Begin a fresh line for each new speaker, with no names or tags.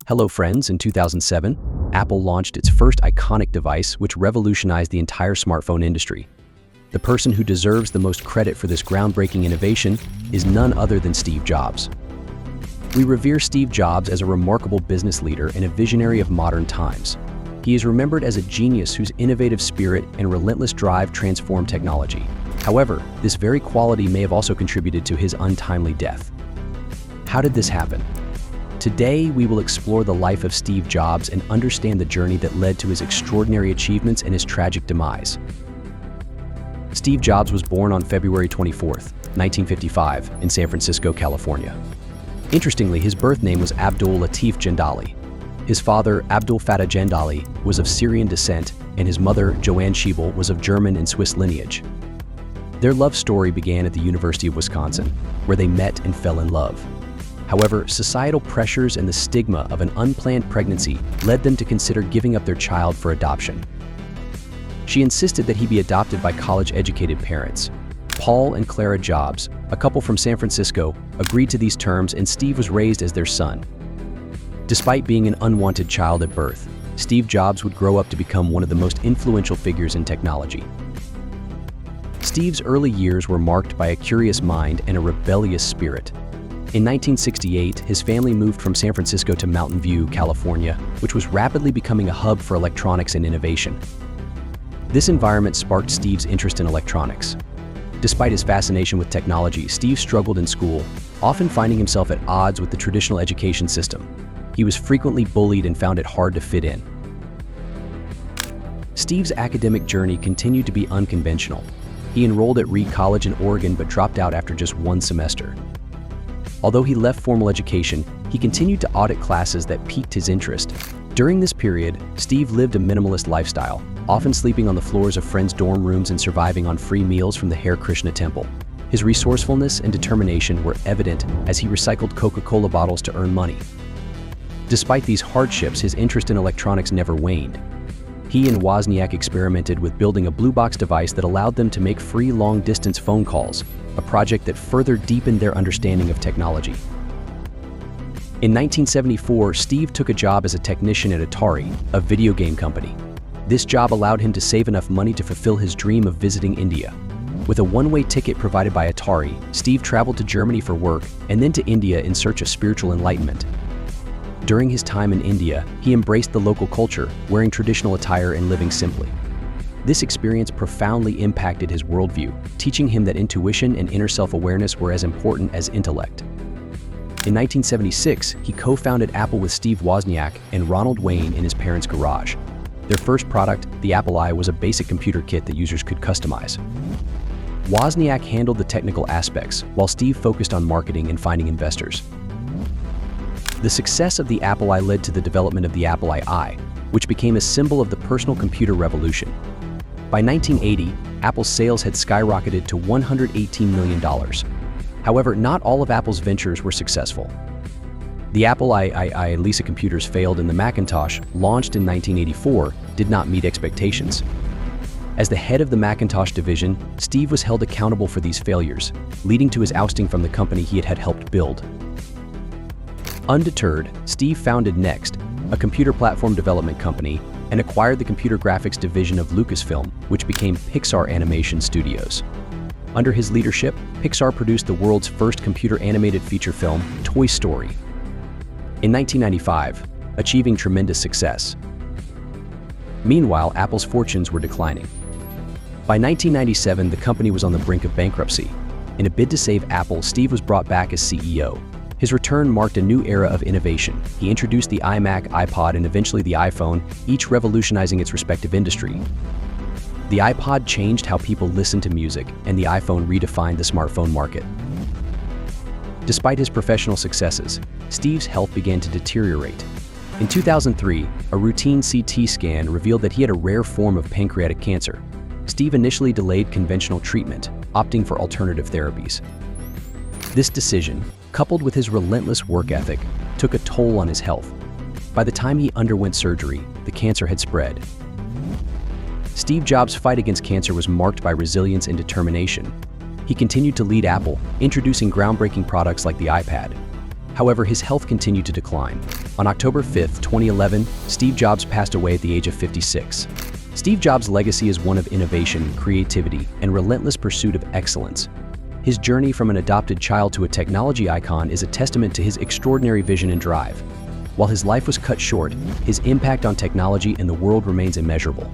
Hello friends, in 2007, Apple launched its first iconic device which revolutionized the entire smartphone industry. The person who deserves the most credit for this groundbreaking innovation is none other than Steve Jobs. We revere Steve Jobs as a remarkable business leader and a visionary of modern times. He is remembered as a genius whose innovative spirit and relentless drive transformed technology. However, this very quality may have also contributed to his untimely death. How did this happen? Today, we will explore the life of Steve Jobs and understand the journey that led to his extraordinary achievements and his tragic demise. Steve Jobs was born on February 24, 1955, in San Francisco, California. Interestingly, his birth name was Abdul Latif Jandali. His father, Abdul Fattah Jandali, was of Syrian descent, and his mother, Joanne Schiebel, was of German and Swiss lineage. Their love story began at the University of Wisconsin, where they met and fell in love. However, societal pressures and the stigma of an unplanned pregnancy led them to consider giving up their child for adoption. She insisted that he be adopted by college-educated parents. Paul and Clara Jobs, a couple from San Francisco, agreed to these terms, and Steve was raised as their son. Despite being an unwanted child at birth, Steve Jobs would grow up to become one of the most influential figures in technology. Steve's early years were marked by a curious mind and a rebellious spirit. In 1968, his family moved from San Francisco to Mountain View, California, which was rapidly becoming a hub for electronics and innovation. This environment sparked Steve's interest in electronics. Despite his fascination with technology, Steve struggled in school, often finding himself at odds with the traditional education system. He was frequently bullied and found it hard to fit in. Steve's academic journey continued to be unconventional. He enrolled at Reed College in Oregon but dropped out after just one semester. Although he left formal education, he continued to audit classes that piqued his interest. During this period, Steve lived a minimalist lifestyle, often sleeping on the floors of friends' dorm rooms and surviving on free meals from the Hare Krishna temple. His resourcefulness and determination were evident as he recycled Coca-Cola bottles to earn money. Despite these hardships, his interest in electronics never waned. He and Wozniak experimented with building a blue box device that allowed them to make free long-distance phone calls, a project that further deepened their understanding of technology. In 1974, Steve took a job as a technician at Atari, a video game company. This job allowed him to save enough money to fulfill his dream of visiting India. With a one-way ticket provided by Atari, Steve traveled to Germany for work and then to India in search of spiritual enlightenment. During his time in India, he embraced the local culture, wearing traditional attire and living simply. This experience profoundly impacted his worldview, teaching him that intuition and inner self-awareness were as important as intellect. In 1976, he co-founded Apple with Steve Wozniak and Ronald Wayne in his parents' garage. Their first product, the Apple I, was a basic computer kit that users could customize. Wozniak handled the technical aspects, while Steve focused on marketing and finding investors. The success of the Apple I led to the development of the Apple II, which became a symbol of the personal computer revolution. By 1980, Apple's sales had skyrocketed to $118 million. However, not all of Apple's ventures were successful. The Apple II Lisa computers failed, and the Macintosh, launched in 1984, did not meet expectations. As the head of the Macintosh division, Steve was held accountable for these failures, leading to his ousting from the company he had helped build. Undeterred, Steve founded Next, a computer platform development company, and acquired the computer graphics division of Lucasfilm, which became Pixar Animation Studios. Under his leadership, Pixar produced the world's first computer animated feature film, Toy Story. In 1995, achieving tremendous success. Meanwhile, Apple's fortunes were declining. By 1997, the company was on the brink of bankruptcy. In a bid to save Apple, Steve was brought back as CEO. His return marked a new era of innovation. He introduced the iMac, iPod, and eventually the iPhone, each revolutionizing its respective industry. The iPod changed how people listened to music, and the iPhone redefined the smartphone market. Despite his professional successes, Steve's health began to deteriorate. In 2003, a routine CT scan revealed that he had a rare form of pancreatic cancer. Steve initially delayed conventional treatment, opting for alternative therapies. This decision, coupled with his relentless work ethic, took a toll on his health. By the time he underwent surgery, the cancer had spread. Steve Jobs' fight against cancer was marked by resilience and determination. He continued to lead Apple, introducing groundbreaking products like the iPad. However, his health continued to decline. On October 5, 2011, Steve Jobs passed away at the age of 56. Steve Jobs' legacy is one of innovation, creativity, and relentless pursuit of excellence. His journey from an adopted child to a technology icon is a testament to his extraordinary vision and drive. While his life was cut short, his impact on technology and the world remains immeasurable.